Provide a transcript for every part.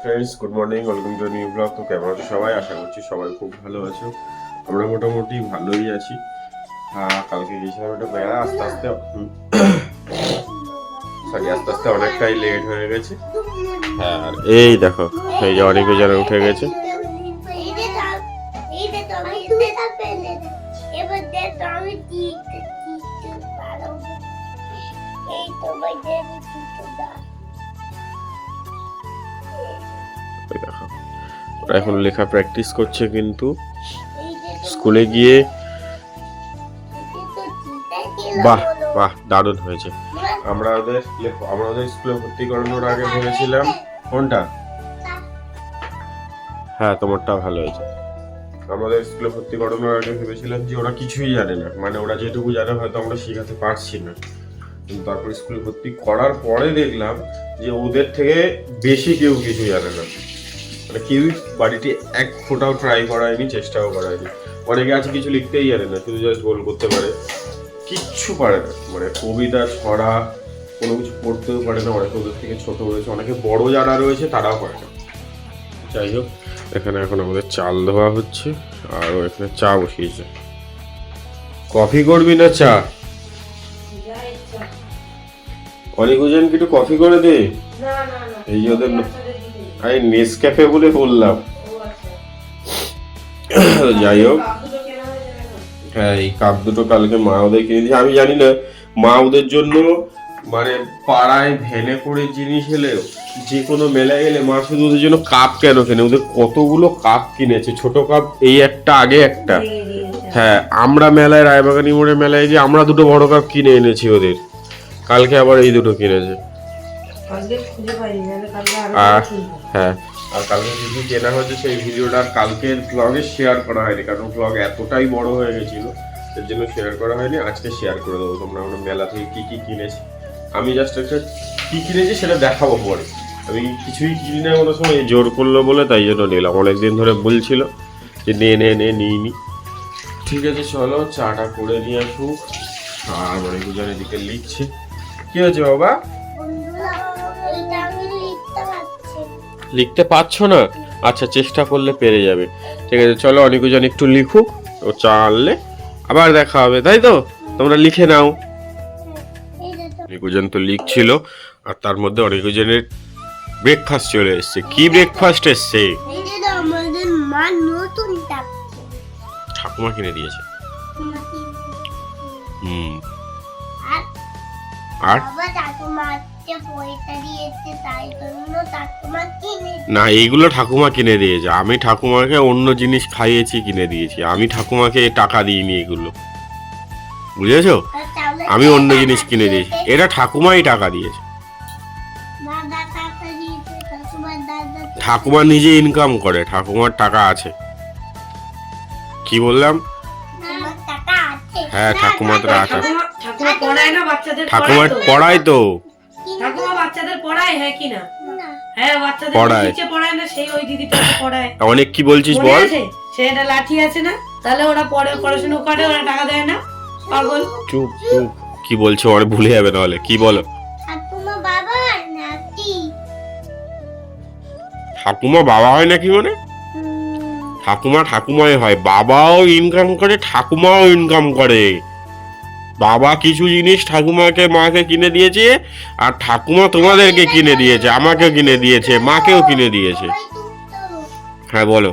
Friends, good morning, welcome to new blog. তো কেমন আছো সবাই? আশা করছি সবাই খুব ভালো আছো। আমরা মোটামুটি ভালোই আছি। কালকে গিয়েছিলাম একটা বেড়া, আস্তে আস্তে অনেকটাই লেট হয়ে গেছে। হ্যাঁ, আর এই দেখো, এই যে অনেকে যারা উঠে গেছে। দেখো, এখন লেখা প্র্যাকটিস করছে, কিন্তু স্কুলে গিয়ে বাহ বাহ দারুণ হয়েছে। আমরা ওদের স্কুলে ভর্তি করানোর আগে ভেবেছিলাম কোনটা, হ্যাঁ তোমারটা ভালো হয়েছে। আমাদের স্কুলে ভর্তি করানোর আগে ভেবেছিলাম যে ওরা কিছুই জানে না, মানে ওরা যেটুকু জানে হয়তো আমরা শেখাতে পারছি না। কিন্তু তারপর স্কুলে ভর্তি করার পরে দেখলাম যে ওদের থেকে বেশি কেউ কিছু জানে না। মানে কেউই বাড়িতে এক ফোঁটাও ট্রাই করায়নি, চেষ্টাও করায়নি। অনেকে আছে কিছু লিখতেই জানে না, শুধু জাস্ট গোল করতে পারে, কিচ্ছু পারে না। মানে কবিতা, ছড়া, কোনো কিছু পড়তেও পারে না। অনেকে ওদের থেকে ছোট রয়েছে, অনেকে বড় যারা রয়েছে তারাও পারে না। যাই হোক, এখানে এখন আমাদের চাল ধোয়া হচ্ছে, আর ও এখানে চা বসিয়েছে। কফি করবি না চা? অনেক ওজন কি একটু কফি করে দে। এই যে ওদের আমি নেসক্যাফে বলে বললাম। যাই হোক, হ্যাঁ এই কাপ দুটো কালকে মা ওদের কিনে দিয়েছে। আমি জানি না মা ওদের জন্য, মানে পাড়ায় ভ্যানে করে জিনিস এলেও যে কোনো মেলায় গেলে মা শুধু ওদের জন্য কাপ কেন কেনে, ওদের কতগুলো কাপ কিনেছে। ছোট কাপ এই একটা, আগে একটা। হ্যাঁ, আমরা মেলায়, রায়বাগানি মোড়ে মেলায় গিয়ে আমরা দুটো বড় কাপ কিনে এনেছি ওদের। কালকে আবার এই দুটো কিনেছে। হ্যাঁ, আর কালকে যদি কেনা হয়েছে সেই ভিডিওটা কালকের ব্লগে শেয়ার করা হয়নি, কারণ ব্লগ এতটাই বড় হয়ে গেছিল, এর জন্য শেয়ার করা হয়নি। আজকে শেয়ার করে দেবো তোমরা আমরা মেলা থেকে কি কি কিনেছি। আমি জাস্ট একটা কি কিনেছি সেটা দেখাবো পরে। আমি কিছুই কিনি না কোনো সময়, জোর করলো বলে তাই জন্য নিলাম। অনেকদিন ধরে বলছিল যে নিয়ে নি। ঠিক আছে, চলো চাটা করে নিয়ে আসুক। আর অনেকজন এদিকে লিখছে। কি হয়েছে বাবা? লিখতে পারছো না? আচ্ছা, চেষ্টা করলে পেরে যাবে। ঠিক আছে, চলো অনেকজন একটু লিখুক, ও চা আনলে আবার দেখা হবে, তাই তো? তোমরা লিখে নাও। অনেকজন তো লিখছিল, আর তার মধ্যে অনেকজনের ব্রেকফাস্ট চলে এসছে। কি ব্রেকফাস্ট এসছে? ঠাকুমা কিনে দিয়েছে। আর না, এইগুলো ঠাকুমা কিনে দিয়েছে। আমি ঠাকুমাকে অন্য জিনিস খাইয়েছি, কিনে দিয়েছি। আমি ঠাকুমাকে টাকা দিইনি এগুলো, বুঝেছো? আমি অন্য জিনিস কিনে দিয়েছি, এটা ঠাকুমাই টাকা দিয়েছে। ঠাকুমা নিজে ইনকাম করে, ঠাকুমার টাকা আছে। কি বললাম? হ্যাঁ, ঠাকুমার টাকা। ঠাকুমার পড়ায় তো, ঠাকুমা বাচ্চাদের পড়ায়, হ্যাঁ কি না? হ্যাঁ, বাচ্চাদের নিচে পড়ায় না, সেই ওই দিদিটাকে পড়ায়। অনেক কি বলছিস বল? সেটা লাঠি আছে না, তাহলে ওরা পড়াশোনা করে, ওরা টাকা দেয় না। পাগল। চুপ চুপ, কি বলছো? ওরা ভুলে যাবে নাহলে। কি বলো? ঠাকুমা বাবা হয় নাকি? মানে ঠাকুমাই হয়, বাবাও ইনকাম করে, ঠাকুমাও ইনকাম করে। বাবা কিছু জিনিস ঠাকুমাকে, মাকে কিনে দিয়েছে, আর ঠাকুমা তোমাদেরকে কিনে দিয়েছে, আমাকেও কিনে দিয়েছে, মাকেও কিনে দিয়েছে। হ্যাঁ বলো।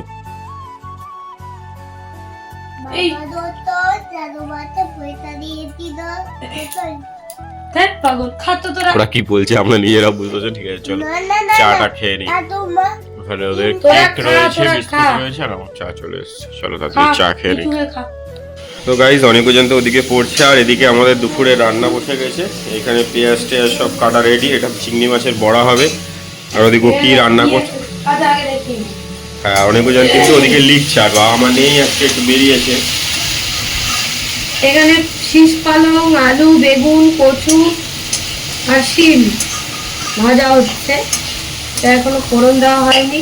ওরা কি বলছে আমরা নিজেরা বুঝতে। ঠিক আছে, চলো চাটা খেয়ে নিই। ওখানে ওদের কেক রয়েছে, বিস্কুট রয়েছে, আর আমার চা চলে এসেছে। চলো তাড়াতাড়ি চা খেয়ে নিই। তো গাইজ, অনেকজন তো ওদিকে পড়ছে, আর এদিকে আমাদের দুপুরে রান্না বসে গেছে। এখানে পেঁয়াজ টেয়াজ সব কাটা রেডি। এটা চিংড়ি মাছের বড়া হবে। আর ওদিকে কি রান্না করছে? হ্যাঁ, অনেকজন কিন্তু ওদিকে লিখছে, আর বাবা মা নেই আজকে, একটু বেরিয়েছে। এখানে শীষ পালং, আলু, বেগুন, কচু আর শিম ভাজা হচ্ছে। এখনো ফোড়ন দেওয়া হয়নি।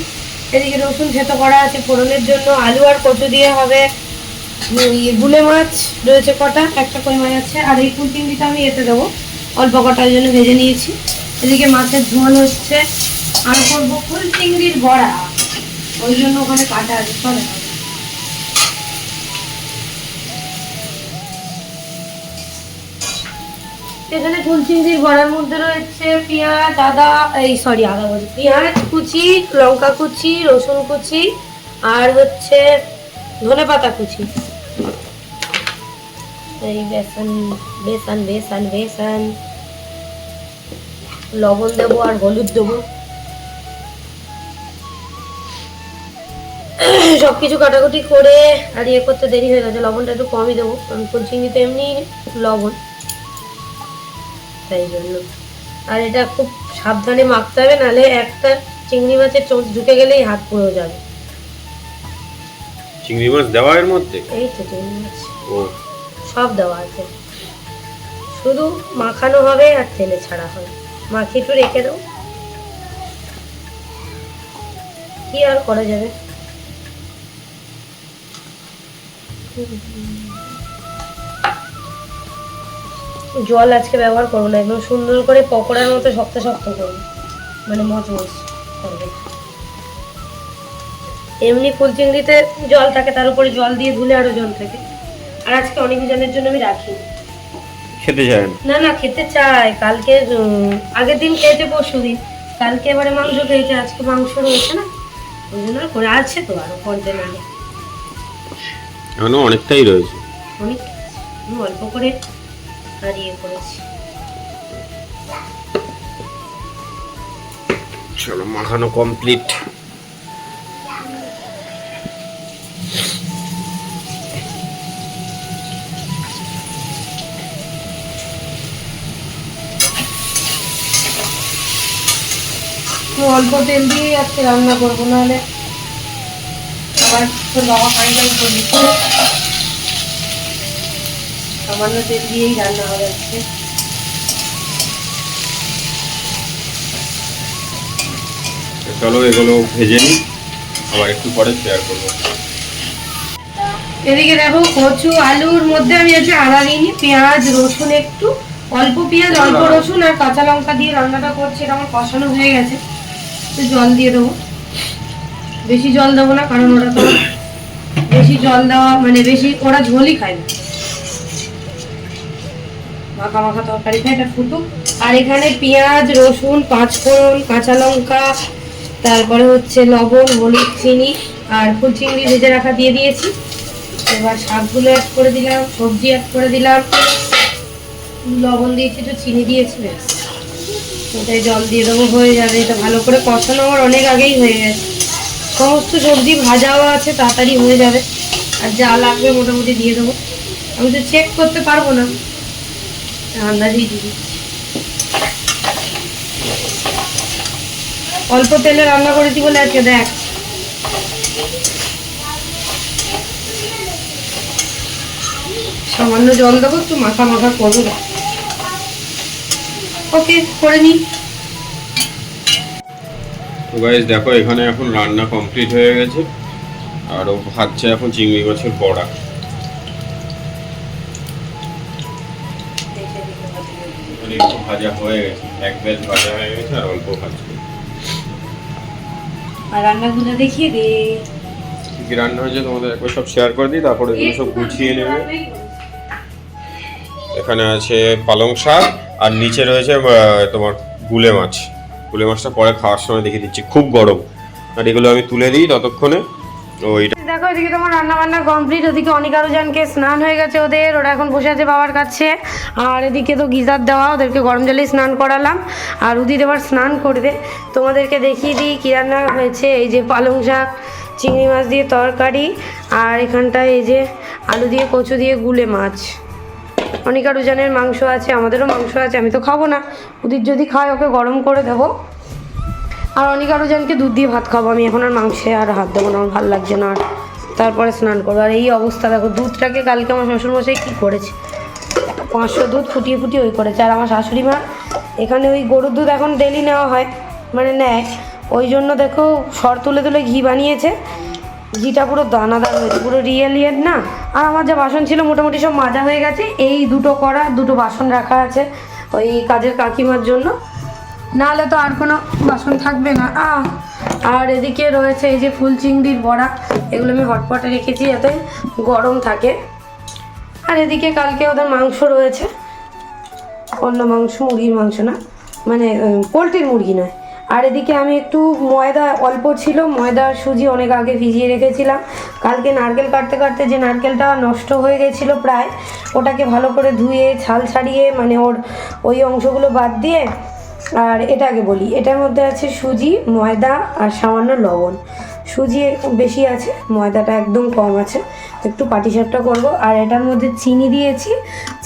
এদিকে রসুন থেতো করা আছে ফোড়নের জন্য। আলু আর কচু দিয়ে হবে। গুলে মাছ রয়েছে কটা, একটা কই মাছ আছে। আর এই ফুল চিংড়িটা আমি এতে দেবো, অল্প কটার জন্য ভেজে নিয়েছি। এদিকে মাছের ঝোল হচ্ছে, আর করবো ফুল চিংড়ির বড়া, ওই জন্য ওখানে কাটা আছে। চলে এখানে ফুল চিংড়ির বড়ার মধ্যে রয়েছে পেঁয়াজ, আদা বলছি, পেঁয়াজ কুচি, লঙ্কা কুচি, রসুন কুচি, আর হচ্ছে ধনেপাতা কুচি। এই বেসন বেসন বেসন বেসন, লবণ দেবো আর হলুদ দেবো। সবকিছু কাটাকুটি করে আর ইয়ে করতে দেরি হয়ে গেছে, লবণটা একটু কমই দেবো কারণ ফুল চিংড়িতে এমনি লবণ, তাই জন্য। আর এটা খুব সাবধানে মাখতে হবে, নাহলে একটা চিংড়ি মাছের চোখ ঢুকে গেলেই হাত পুড়ে যাবে। চিংড়ি মাছ দেওয়া এর মধ্যে? এই তো চিংড়ি মাছ ও সব দেওয়া আছে, শুধু মাখানো হবে আর তেলে ছাড়া হবে। মাখিয়ে একটু রেখে দাও, কি আর করা যাবে। জল আজকে ব্যবহার করবো না, একদম সুন্দর করে পকোড়ার মতো শক্ত শক্ত করবো, মানে মচমচ করবে। এমনি ফুল চিংড়িতে জল থাকে, তার উপরে জল দিয়ে ধুলে আরো জল থাকে। আর আজকে অনেক জনের জন্য আমি রাখি, খেতে চায় না না খেতে চাই। কালকে আগের দিন খেয়েছে, পরশু দিন, কালকে এবারে মাংস খেয়েছে, আজকে মাংস রয়েছে না, ওই জন্য করে আছে তো আরো কন্টেনারে এখনো অনেকটাই রয়েছে, অনেক অল্প করে আর ইয়ে করেছি। চলো মাখানো কমপ্লিট। অল্প তেল দিয়ে আজকে রান্না করবো, নাহলে আবার তোর বাবা ফাইনাল করি। সামান্য তেল দিয়েই রান্না হবে আজকে। চলো এগুলো ভেজে নিই, আবার একটু পরে শেয়ার করবো। এদিকে দেখো কচু আলুর মধ্যে আমি আজকে আদা দিইনি, পেঁয়াজ রসুন, একটু অল্প পেঁয়াজ অল্প রসুন আর কাঁচা লঙ্কা দিয়ে রান্নাটা করছি। এটা আমার কষানো হয়ে গেছে, জল দিয়ে দেবো। বেশি জল দেবো না, কারণ ওরা তো বেশি জল দেওয়া মানে বেশি ওরা ঝোলই খায় না, মাখা মাখা তরকারি খায়, এটা ফুটুক। আর এখানে পেঁয়াজ রসুন পাঁচফোড়ন কাঁচা লঙ্কা, তারপরে হচ্ছে লবণ হলুদ চিনি আর ফুল চিংড়ি ভেজে রাখা দিয়ে দিয়েছি। এবার শাকগুলো অ্যাড করে দিলাম, সবজি অ্যাড করে দিলাম, লবণ দিয়েছি, একটু চিনি দিয়েছি, ব্যাস ওটাই জল দিয়ে দেবো, হয়ে যাবে। এটা ভালো করে কষানো আমার অনেক আগেই হয়ে গেছে, সমস্ত সবজি ভাজাও আছে, তাড়াতাড়ি হয়ে যাবে। আর যা লাগবে মোটামুটি দিয়ে দেবো, আমি তো চেক করতে পারবো না, আন্দাজেই দিয়ে দিচ্ছি। অল্প তেলে রান্না করেছি বলে আজকে দেখ সামান্য জল দেবো, একটু মাখা মাখা করবো। ওকে করে নি। তো গাইস দেখো এখানে এখন রান্না কমপ্লিট হয়ে গেছে, আর ও ভাজছে এখন চিংড়ি মাছের বড়া। একটু ভাজা হয়ে গেছে, এক ব্যাচ ভাজা হয়ে গেছে আর অল্প ভাজবে। আর রান্নাগুলো দেখিয়ে দে, কি রান্না হয়েছে তোমাদের একবার সব শেয়ার করে দিই, তারপরে এগুলো সব গুছিয়ে নেবে। এখানে আছে পালং শাক আর নিচে রয়েছে তোমার গুলে মাছ। গুলে মাছটা পরে খাওয়ার সময় দেখে দিচ্ছি, খুব গরম। আর এগুলো আমি তুলে দিই ততক্ষণে। ওইটা দেখো এদিকে তোমার রান্না বান্না কমপ্লিট, ওদিকে অনিকারুজানকে স্নান হয়ে গেছে ওদের, ওরা এখন বসে আছে বাবার কাছে। আর এদিকে তো গিজার দেওয়া, ওদেরকে গরম জলে স্নান করালাম, আর উদিত এবার স্নান করবে। তোমাদেরকে দেখিয়ে দিই কী রান্না হয়েছে। এই যে পালং শাক চিংড়ি মাছ দিয়ে তরকারি, আর এখানটায় এই যে আলু দিয়ে কচু দিয়ে গুলে মাছ। অনিকারুজানের মাংস আছে, আমাদেরও মাংস আছে, আমি তো খাবো না, উদিত যদি খায় ওকে গরম করে দেবো। আর অনিকারুজানকে দুধ দিয়ে ভাত খাবো, আমি এখন আর মাংসে আর হাত দেবো না, আমার ভালো লাগছে না। আর তারপরে স্নান করবো। আর এই অবস্থা দেখো, দুধটাকে কালকে আমার শ্বশুরমশাই কী করেছে, 500 দুধ ফুটিয়ে ফুটিয়ে ওই করেছে। আর আমার শাশুড়ি মা এখানে ওই গরুর দুধ এখন ডেলি নেওয়া হয়, মানে নেয়, ওই জন্য দেখো সর তুলে তুলে ঘি বানিয়েছে। ঘিটা পুরো দানাদার হয়েছে, পুরো রিয়েল না। আর আমার যা বাসন ছিল মোটামুটি সব মাজা হয়ে গেছে। এই দুটো কড়া দুটো বাসন রাখা আছে ওই কাজের কাকিমার জন্য, নাহলে তো আর কোনো বাসন থাকবে না। আর এদিকে রয়েছে এই যে ফুল চিংড়ির বড়া, এগুলো আমি হটপটে রেখেছি যাতে গরম থাকে। আর এদিকে কালকে ওদের মাংস রয়েছে, অন্য মাংস, মুরগির মাংস না, মানে পোলট্রির মুরগি নয়। আর এদিকে আমি একটু ময়দা অল্প ছিল, ময়দা আর সুজি অনেক আগে ভিজিয়ে রেখেছিলাম। কালকে নারকেল কাটতে কাটতে যে নারকেলটা নষ্ট হয়ে গেছিলো প্রায়, ওটাকে ভালো করে ধুয়ে ছাল ছাড়িয়ে মানে ওর ওই অংশগুলো বাদ দিয়ে, আর এটাকে বলি, এটার মধ্যে আছে সুজি, ময়দা আর সামান্য লবণ। সুজি বেশি আছে, ময়দাটা একদম কম আছে, একটু পাটিসাপটা করব। আর এটার মধ্যে চিনি দিয়েছি,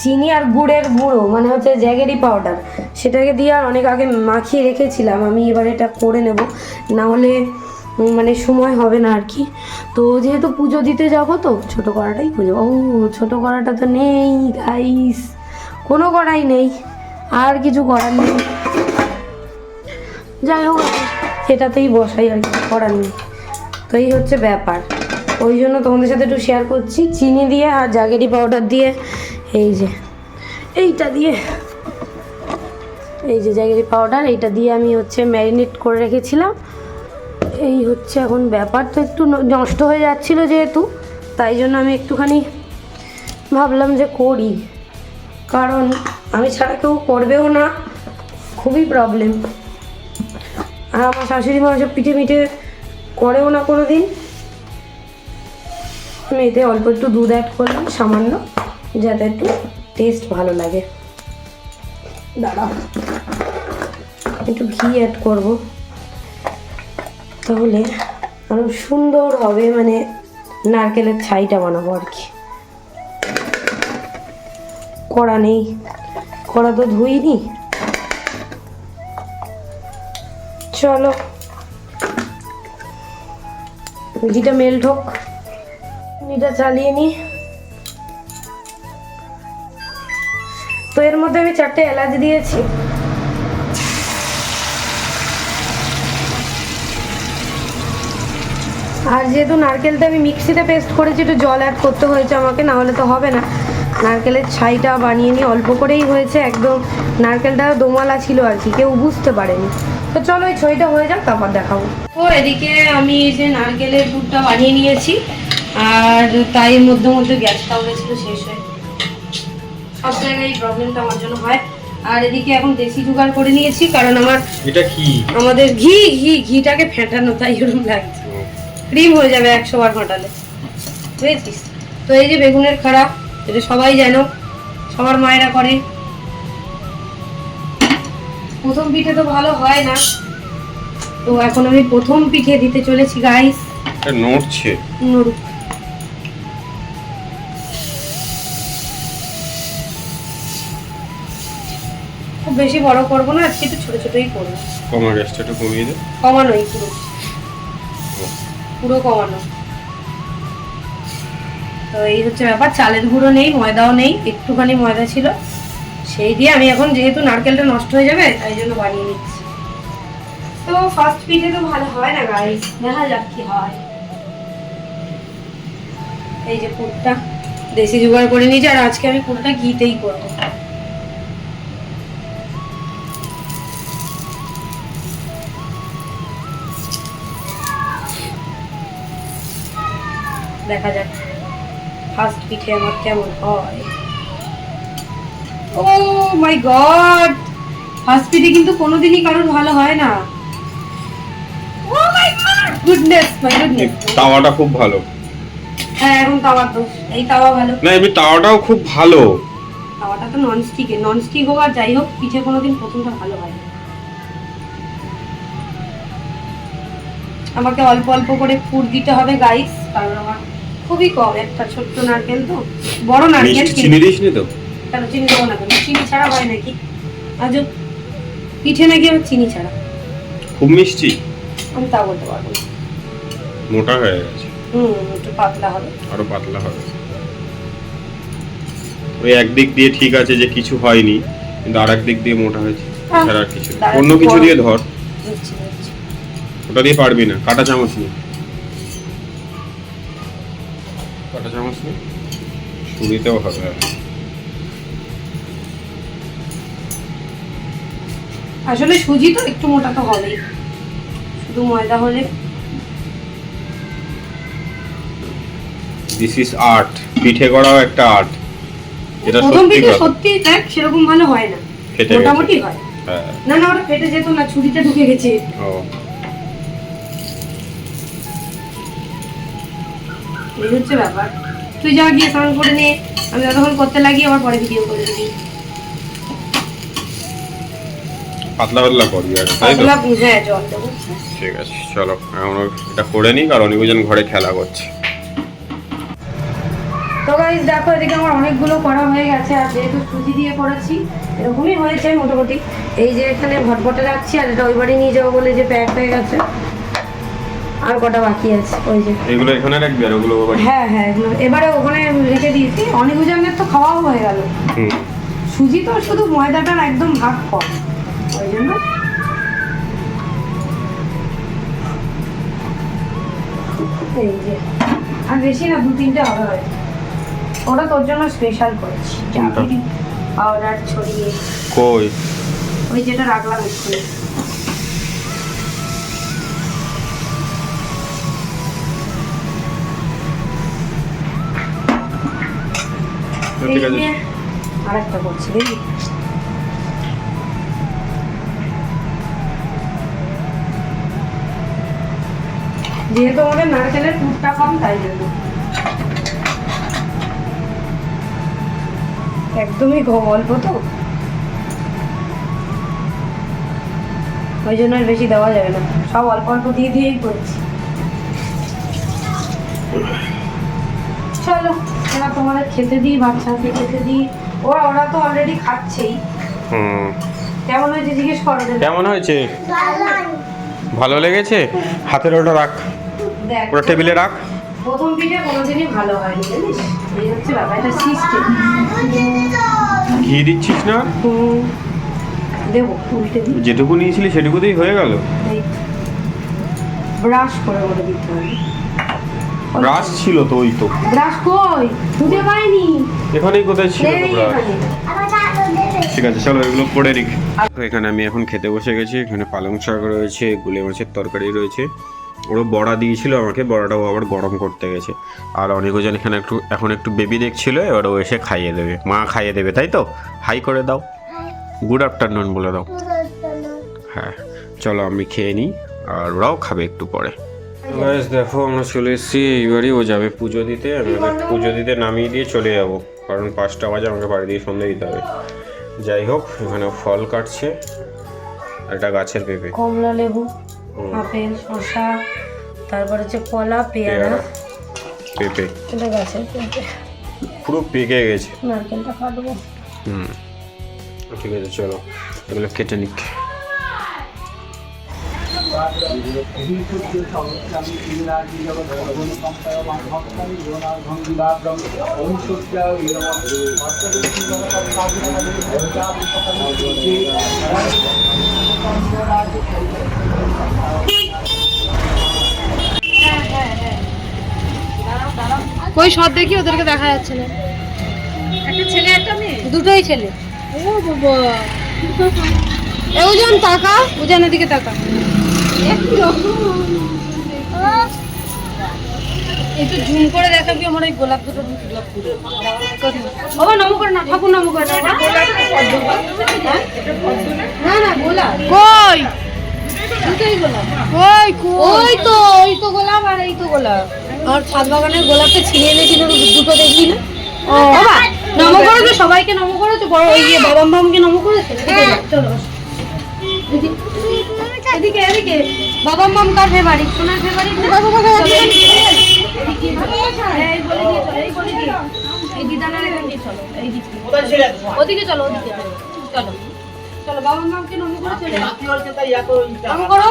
চিনি আর গুড়ের গুঁড়ো মানে হচ্ছে জ্যাগেরি পাউডার, সেটাকে দিয়ে আর অনেক আগে মাখিয়ে রেখেছিলাম। আমি এবার এটা করে নেব, না হলে মানে সময় হবে না আর কি। তো যেহেতু পুজো দিতে যাবো, তো ছোটো কড়াটাই পুজো। ছোটো কড়াটা তো নেই গাইস, কোনো কড়াই নেই, আর কিছু করার নেই। যাই হোক, এটাতেই বসাই আর কিছু করার নেই। তো এই হচ্ছে ব্যাপার, ওই জন্য তোমাদের সাথে একটু শেয়ার করছি। চিনি দিয়ে আর জাগেরি পাউডার দিয়ে, এই যে এইটা দিয়ে, এই যে জাগেরি পাউডার, এইটা দিয়ে আমি হচ্ছে ম্যারিনেট করে রেখেছিলাম। এই হচ্ছে এখন ব্যাপার। তো একটু নষ্ট হয়ে যাচ্ছিলো যেহেতু, তাই জন্য আমি একটুখানি ভাবলাম যে করি, কারণ আমি ছাড়া কেউ করবেও না, খুবই প্রবলেম। আর আমার শাশুড়ি মা সব পিঠে মিঠে করেও না কোনো দিন। আমি এতে অল্প একটু দুধ অ্যাড করলাম সামান্য, যাতে একটু টেস্ট ভালো লাগে। দাঁড়াও, একটু ঘি অ্যাড করব, তাহলে আরও সুন্দর হবে, মানে নারকেলের ছাইটা বানাবো আর কি। কড়া নেই, কড়া তো ধুইনি। চলো ঘিটা মেল্ট হোক, ঘিটা চালিয়ে নি। তো এর মধ্যে আমি 4টে এলাচ দিয়েছি। আর যেহেতু নারকেলটা আমি মিক্সিতে পেস্ট করেছি, একটু জল অ্যাড করতে হয়েছে আমাকে, না হলে তো হবে না। নারকেলের ছাইটা বানিয়ে নিয়ে অল্প করেই হয়েছে, একদম নারকেলটা দোমালা ছিল আর কি, কেউ বুঝতে পারেনি। তো চলো এই ছইটা হয়ে যাক, তারপর দেখাবো। তো এদিকে আমি এই যে নারকেলের দুধটা বানিয়ে নিয়েছি, আর তাই মধ্যে মধ্যে গ্যাসটাও গেছিলো শেষ হয়ে, সব জায়গায় এই প্রবলেমটা আমার জন্য হয়। আর এদিকে এখন দেশি জোগাড় করে নিয়েছি, কারণ এটা কি আমাদের ঘিটাকে ফেটানো, তাই এরকম লাগছে, ক্রিম হয়ে যাবে 100 বার ফাটালে, বুঝেছিস? তো এই যে বেগুনের খাড়া, এটা সবাই জানো, সবার মায়েরা করে। প্রথম পিঠে তো ভালো হয় না, তো এখন আমি প্রথম পিঠে দিতে চলেছি গাইস। নড়ছে, নড়ুক। খুব বেশি বড় করবো না আজকে, একটু ছোট ছোটই করবো। কমা, গ্যাসটা একটু কমিয়ে দে। কমানোই, পুরো কমানো। তো এই হচ্ছে ব্যাপার। চালের গুঁড়ো নেই, ময়দাও নেই, একটুখানি ময়দা ছিল, সেই দিয়ে আমি এখন, যেহেতু নারকেলটা নষ্ট হয়ে যাবে তাই জন্য বানিয়ে নিচ্ছি। তো ফার্স্ট পিঠে তো ভালো হয় না গাইস, দেখা যাক কি হয়। এই যে পুরটা দেশি জোগাড় করে নিয়েছি, আর আজকে আমি পুরোটা ঘিতেই করবো। দেখা যাক ফার্স্ট পিঠে আমার কেমন হয়। ও মাই গড, ফার্স্ট পিঠে কিন্তু কোনোদিনই কারোর ভালো হয় না। ও মাই গড, গুডনেস মাই গুডনেস। তাওয়াটা খুব ভালো। হ্যাঁ, এখন তাওয়ার দোষ, এই তাওয়া ভালো না, এমনি তাওয়াটাও খুব ভালো। তাওয়াটা তো ননস্টিক হোক আর যাই হোক, পিঠে কোনোদিন প্রথমটা ভালো হয় না। আমাকে অল্প অল্প করে পুর দিতে হবে গাইস, কারণ আমার খুবই কম, একটা ছোট্ট নারকেল তো, বড় নারকেল। চিনি দিসনি তো? কেন চিনি দেবো না? কেন চিনি ছাড়া হয় নাকি? আজ পিঠে নাকি আমার চিনি ছাড়া? খুব মিষ্টি? আমি তা বলতে পারবো না। মোটা হয়ে গেছে। একটু পাতলা হবে, আরো পাতলা হবে। ওই একদিক দিয়ে ঠিক আছে যে কিছু হয়নি, কিন্তু আর এক দিক দিয়ে মোটা হয়েছে, ছাড়া আর কিছু। অন্য কিছু দিয়ে ধর, ওটা দিয়ে পারবি না। কাঁটা চামচ নেই, কাঁটা চামচ নেই, ছুরিতেও হবে। আসলে সুজি তো একটু মোটা তো হবেই, শুধু ময়দা হলে। দিস ইজ আর্ট, পিঠে করাও একটা আর্ট। এটা প্রথম সত্যি পিঠে কথা। সত্যি দেখ সেরকম ভালো হয় না, ফেটে গেছে। মোটামুটি হয়। হ্যাঁ। না না ওটা ফেটে যেত না, ছুরিটা ঢুকে গেছে। ও এই হচ্ছে ব্যাপার। তুই যা গিয়ে স্নান করে নে, আমি যতক্ষণ করতে লাগি আবার পরে ভিডিও করে দিবি। পাতলা পাতলা করবি আর, তাই তো? পাতলা, হ্যাঁ জল দেবো। ঠিক আছে চলো এখন এটা করে নিই, কারণ অনেকজন ঘরে খেলা করছে। তো গাইস দেখো এদিকে আমার অনেকগুলো করা হয়ে গেছে, আর যেহেতু সুজি দিয়ে করেছি এরকমই হয়েছে মোটামুটি। এই যে এখানে ভটভটে রাখছি, আর এটা ওই বাড়ি নিয়ে যাবো বলে যে প্যাক হয়ে গেছে। আর কটা বাকি আছে ওই যে, এগুলো এখানে রাখবি আর ওগুলো বাড়ি? হ্যাঁ হ্যাঁ এগুলো এবারে ওখানে রেখে দিয়েছি। অনেক জনের তো খাওয়াও হয়ে গেল। হুম। সুজি তো শুধু ময়দাটার একদম ভাগ কম, ওই জন্য। এই যে আর বেশি না, 2-3টে হবে হয়তো। ওটা তোর জন্য স্পেশাল করেছি, কোনটা? পাউডার ছড়িয়ে। কই? ওই যেটা রাখলাম একটু। ঠিক আছে। আরেকটা করছি দেখি। যেহেতু আমাদের নারকেলের পুরটা কম তাই জন্য একদমই অল্প, তো ওই জন্য আর বেশি দেওয়া যাবে না, সব অল্প অল্প দিয়ে দিয়েই করেছি। চলো এবার তোমাদের খেতে দিই, বাচ্চাকে খেতে দিই। ওরা তো অলরেডি খাচ্ছেই। হুম। কেমন হয়েছে জিজ্ঞেস করো। কেমন হয়েছে? ভালো লেগেছে? হাতের ওটা রাখ, দেখ ওটা টেবিলে রাখ। প্রথম পিঠে কোনোদিনই ভালো হয়নি জানিস, এই হচ্ছে ব্যাপার, এটা সিস্টেম। ঘি দিচ্ছিস না? দেবো উল্টে দিই। যেটুকু নিয়েছিলি সেটুকুতেই হয়ে গেল? ব্রাশ করে বলে দিতে হবে। ব্রাশ ছিল তো, ওই তো ব্রাশ কই খুঁজে পাইনি। এখানেই কোথায় ছিল তো ব্রাশ? এখানে। ঠিক আছে চলো এগুলো করে রেখে। তো এখানে আমি এখন খেতে বসে গেছি। এখানে পালং শাক রয়েছে, গুলে মাছের তরকারি রয়েছে, ওরা বড়া দিয়েছিল আমাকে, বড়াটাও আবার গরম করতে গেছে। আর অনেকজন এখানে এখন একটু বেবি দেখছিল, এবার ও এসে খাইয়ে দেবে, মা খাইয়ে দেবে, তাই তো? হাই করে দাও, গুড আফটারনুন বলে দাও। হ্যাঁ চলো আমি খেয়ে নিই, আর ওরাও খাবে একটু পরে। দেখো আমরা চলে এসেছি এইবারই, ও যাবে পুজো দিতে, আমি ওদের পুজো দিতে নামিয়ে দিয়ে চলে যাব, কারণ 5টা বাজে আমাকে বাড়ি দিয়ে সন্ধ্যে দিতে হবে। যাই হোক এখানে ফল কাটছে, একটা গাছের পেঁপে, কমলা লেবু, আপেল, শসা, তারপর হচ্ছে কলা, পেয়ারা, পেঁপে এটা গাছের পেঁপে। পুরো পেকে গেছে। নারকেলটা কাটবো। ঠিক আছে চলো এগুলো কেটে নিক। ওই সব দেখি ওদেরকে দেখা যাচ্ছে না। একটা ছেলে একটা মেয়ে, দুটোই ছেলে। ও বাবা, ওজন টাকা, ওজনের দিকে টাকা। একটু জুম করে দেখাবি আমার ওই গোলাপ দুটো। বাবা নম করে না, ঠাকুর নম করে না। না না গোলাপ কই, দুটোই গোলাপ। ওই তো গোলাপ, আর এই তো গোলাপ। আর ছাদ বাগানের গোলাপটা ছিঁড়ে এনেছিল দুটো, দেখবি না? বাবা নম করেছো, সবাইকে নম করেছো, বড় ওই গিয়ে বাবাম বামকে নম করেছো। চলো এদিকে এদিকে। বাবাম বাম কার ফেভারিট? সোনার ফেভারিট না? এই বলে দিয়ে চলো, এই বলে দিয়ে, এই দিদানের এখান দিয়ে চলো, এই দিকে ওদিকে চলো, ওদিকে চলো চলো। বাবাম বামকে নম করে চলে নম করো,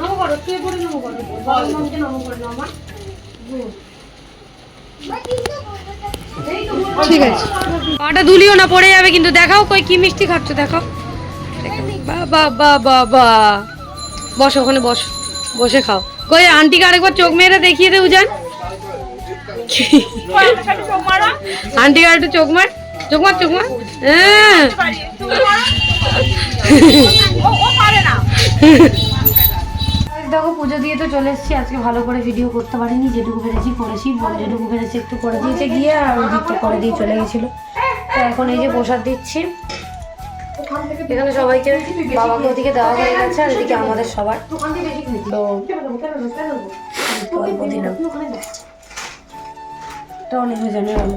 নম করো, শুয়ে পড়ে নম করো, বাবাম বামকে নম করে নাও মা। ঠিক আছে, পাটা ধুলিও না, পড়ে যাবে কিন্তু। দেখাও কই কি মিষ্টি খাচ্ছ, দেখাও। বাবা বাবা বা, বসো ওখানে, বসো, বসে খাও। কই আন্টিকে আরেকবার চোখ মেরে দেখিয়ে দে উজান। আন্টিকে আর একটু চোখ মার, চোখ মার, চোখ মার। হ্যাঁ দেখো পুজো দিয়ে তো চলে এসেছি, আজকে ভালো করে ভিডিও করতে পারিনি, যেটুকু পেরেছি করেছি, বোন যেটুকু পেরেছি একটু করে দিয়েছে গিয়ে, আর ওদিকটা করে দিয়ে চলে গেছিলো। তো এখন এই যে প্রসাদ দিচ্ছি এখানে সবাইকে, বাবাকে ওদিকে দেওয়া হয়ে গেছে আর এদিকে আমাদের সবার। তো অল্প দিলাম, তো অনেক হয়ে যাবে আলু।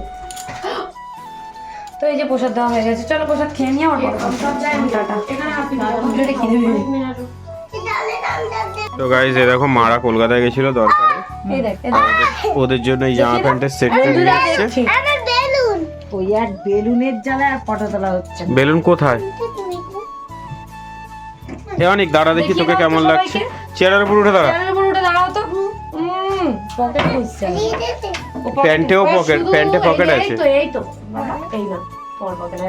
তো এই যে প্রসাদ দেওয়া হয়ে গেছে, চলো প্রসাদ খেয়ে নিয়ে আমার পুজোটা কিনে নেবে। তো গাইস এই দেখো মারা কলকাতায় গেছিল দরকারে, এই দেখ ওদের জন্য এই জামা প্যান্টের সেটটা নিয়ে এসেছে। ওই আর বেলুনের জ্বালা আর ফটো তোলা হচ্ছে। বেলুন কোথায়? হে অনেক দাঁড়া দেখি তোকে কেমন লাগছে, চেয়ারের উপর উঠে দাঁড়া। চেয়ারের উপর উঠে দাঁড়াও তো। পকেট খুঁজছে, প্যান্টেও পকেট, প্যান্টে পকেট আছে। এই তো এই না তোমার পকেটে।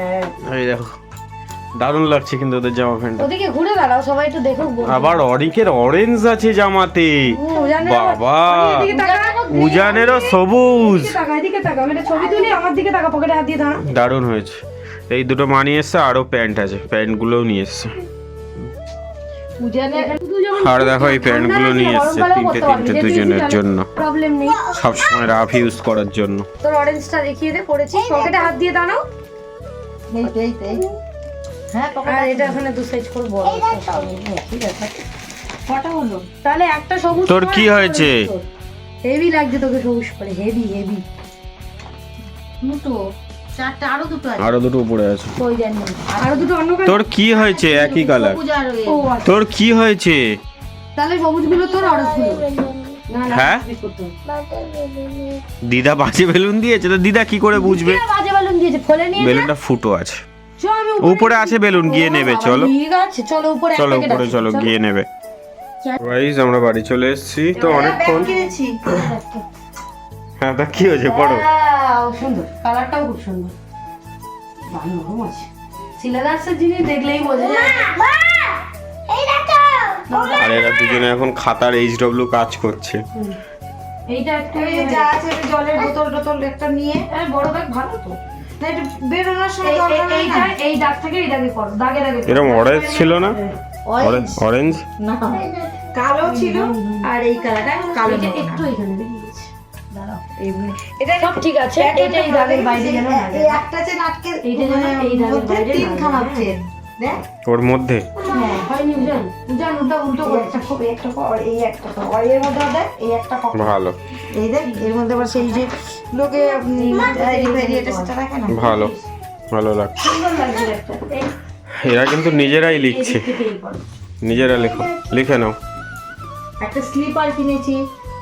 এই দেখো দারুণ লাগছে কিন্তু ওদের জামা প্যান্ট। ওদিকে ঘুরে দাঁড়াও সবাই একটু দেখুক। আবার অরিকের অরেঞ্জ আছে জামাতে, বাবা উজানেরও সবুজ। এদিকে তাকা, আমি একটা ছবি তুলি, আমার দিকে তাকা, পকেটে হাত দিয়ে দাঁড়া। দারুণ হয়েছে। এই দুটো মা নিয়ে এসছে, আরো প্যান্ট আছে, প্যান্টগুলোও নিয়ে এসছে। আর দেখো এই প্যান্টগুলো নিয়ে এসছে তিনটে দুজনের জন্য, প্রবলেম নেই, সবসময় রাফ ইউজ করার জন্য। তোর অরেঞ্জটা দেখিয়ে দে, পড়েছি, পকেটে হাত দিয়ে দাঁড়াও। হ্যাঁ আর এটা এখানে দু সাইজ করে বড় ঠিক আছে। কটা হলো তাহলে? একটা সবুজ। তোর কি হয়েছে? হেভি লাগছে তোকে সবুজ করে, হেভি হেভি। দুটো চারটা, আরো দুটো আছে, আরো দুটো উপরে আছে। কই জানি, আরো দুটো অন্য কালার। তোর কি হয়েছে? একই কালার। ও আচ্ছা, তোর কি হয়েছে? তাহলে সবুজগুলো তোর, অরেঞ্জগুলো না না। হ্যাঁ দিদা বাজে বেলুন দিয়েছে, তো দিদা কি করে বুঝবে? বাজে বেলুন দিয়েছে, ফলে নিয়ে বেলুনটা ফুটো আছে। উপরে আছে বেলুন, গিয়ে নেবে। চলো ঠিক আছে, চলো উপরে, চলো উপরে চলো, গিয়ে নেবে। গাইস আমরা বাড়ি চলে এসেছি, তো অনেকক্ষণ। হ্যাঁ তা কি হয়েছে? পড়ো। সুন্দর, কালারটাও খুব সুন্দর, ভালো নরম আছে। সিলেদার্সের জিনিস দেখলেই বোঝা যায়। আর এরা দুজনে এখন খাতার HW কাজ করছে। এইটা একটু যা আছে, জলের বোতল টোতল একটা নিয়ে, বড় ব্যাগ ভালো তো। না এটা বেরোনোর সময় এইটা, এই দাগ থেকে এই দাগে করো, দাগে দাগে। এরকম অরেঞ্জ ছিল না? অরেঞ্জ না, কালো ছিল, আর এই কালারটা কালো, একটু এখানে বেরিয়ে গেছে। দাঁড়াও, এটা সব ঠিক আছে, এটা এই দাগের বাইরে যেন না যায়। এই একটা চেন আটকে, এইটা যেন এই দাগের বাইরে তিনখানা চেন দেখ ওর মধ্যে। হ্যাঁ হয়নি, উজান উজান উল্টো উল্টো করছে। খুব একটা কর, এই একটা কর, আর এর মধ্যে দেখ এই একটা কর, ভালো। এই দেখ এর মধ্যে আবার সেই যে লোকে এটা সেটা রাখে না, ভালো ভালো লাগছে। সুন্দর লাগছে একটা। এরা কিন্তু নিজেরাই লিখছে, নিজেরা লেখো, লিখে নাও। একটা স্লিপার কিনেছি,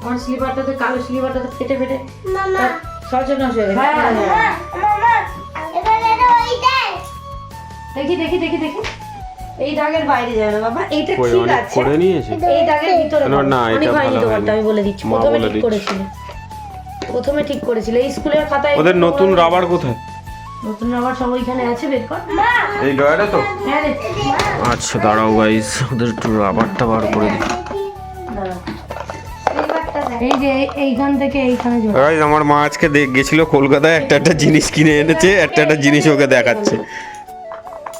আমার স্লিপারটাতে, কালো স্লিপারটাতে ফেটে ফেটে সর্বনাশ হয়ে গেছে। দেখি দেখি দেখি দেখি, এই দাগের বাইরে যাবে না বাবা, এইটা কই ঠিক অনেক আছে, করে নিয়েছে। এই দাগের ভিতরে না, না, অনেক এটা হয়নি ভালো তোমারটা, হয়নি। আমি বলে দিচ্ছি। মা প্রথমে বলে ঠিক দিচ্ছে। করেছিল, প্রথমে ঠিক করেছিল। এই স্কুলের খাতায় ওদের নতুন রাবার কোথায়? নতুন রাবার সব ওইখানে আছে, বের কর। এই ডয়ারে তো। হ্যাঁ রে, আচ্ছা দাঁড়াও গাইস, ওদের একটু রাবারটা বার করে দিই। দাঁড়া, এই যে এইখান থেকে এইখানে জোড়া। গাইস আমার মা আজকে গেছিল কলকাতায়, একটা জিনিস কিনে এনেছে, একটা জিনিস ওকে দেখাচ্ছে।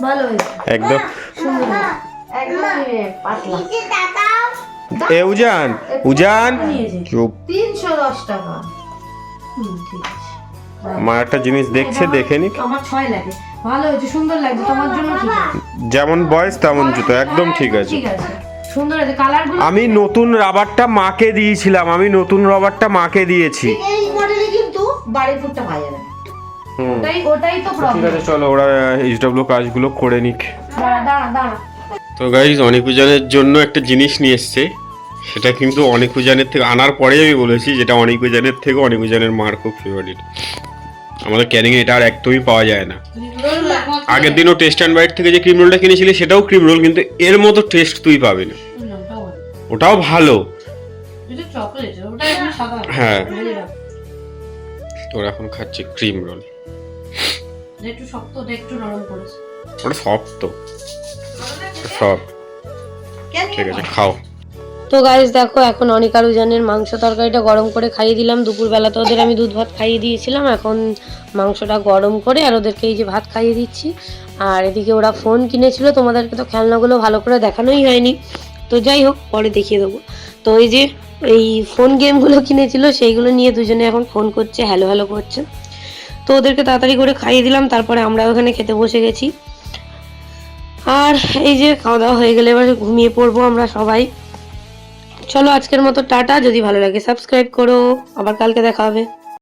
ভালো হয়েছে, একদম সুন্দর হয়েছে, একদম পাতলা। এ উজান, উজান চুপ। 310 টাকা। ঠিক আছে, মা একটা জিনিস দেখছে, দেখে নি। আমার 6 লাগে, ভালো হয়েছে, সুন্দর লাগছে, তোমার জন্য ঠিক আছে। যেমন বয়স তেমন জুতো, একদম ঠিক আছে। ঠিক আছে, সুন্দর আছে কালারগুলো। আমি নতুন রাবারটা মাকে দিয়েছিলাম, আমি নতুন রাবারটা মাকে দিয়েছি। এই মডেলে কিন্তু বাড়ি ফুটটা পাওয়া যাবে না। ওটাই তো ঠিক প্রবলেম। আছে চলো, ওরা HW কাজগুলো করে নিক। দাঁড়া দাঁড়া দাঁড়া, তো গাইজ অনিকুজানের জন্য একটা জিনিস নিয়ে এসছে, সেটা কিন্তু অনিকুজানের থেকে আনার পরেই আমি বলেছি, যেটা অনিকুজানের থেকে অনিকুজানের মার খুব ফেভারিট। আমাদের ক্যানিংয়ে এটা আর একদমই পাওয়া যায় না। আগের দিনও টেস্ট অ্যান্ড বাইট থেকে যে ক্রিম রোলটা কিনেছিলি সেটাও ক্রিম রোল, কিন্তু এর মতো টেস্ট তুই পাবি না। ওটাও ভালো, হ্যাঁ। ওরা এখন খাচ্ছে ক্রিম রোল, একটু শক্ত, একটু নরম করেছে। ওটা শক্ত সব। ঠিক আছে খাও। তো গাইস দেখো, এখন অনিকা রুজানের মাংস তরকারিটা গরম করে খাইয়ে দিলাম। দুপুরবেলা তো ওদের আমি দুধ ভাত খাইয়ে দিয়েছিলাম, এখন মাংসটা গরম করে আর ওদেরকে এই যে ভাত খাইয়ে দিচ্ছি। আর এদিকে ওরা ফোন কিনেছিল, তোমাদেরকে তো খেলনাগুলো ভালো করে দেখানোই হয়নি, তো যাই হোক পরে দেখিয়ে দেবো। তো এই যে এই ফোন গেমগুলো কিনেছিল, সেইগুলো নিয়ে দুজনে এখন ফোন করছে, হ্যালো হ্যালো করছে। তো ওদেরকে তাড়াতাড়ি করে খাইয়ে দিলাম, তারপরে আমরা ওখানে খেতে বসে গেছি। আর এই যে খাওয়া দাওয়া হয়ে গেলে এবার ঘুমিয়ে পড়বো আমরা সবাই। চলো আজকের মতো টাটা। যদি ভালো লাগে সাবস্ক্রাইব করো, আবার কালকে দেখা হবে।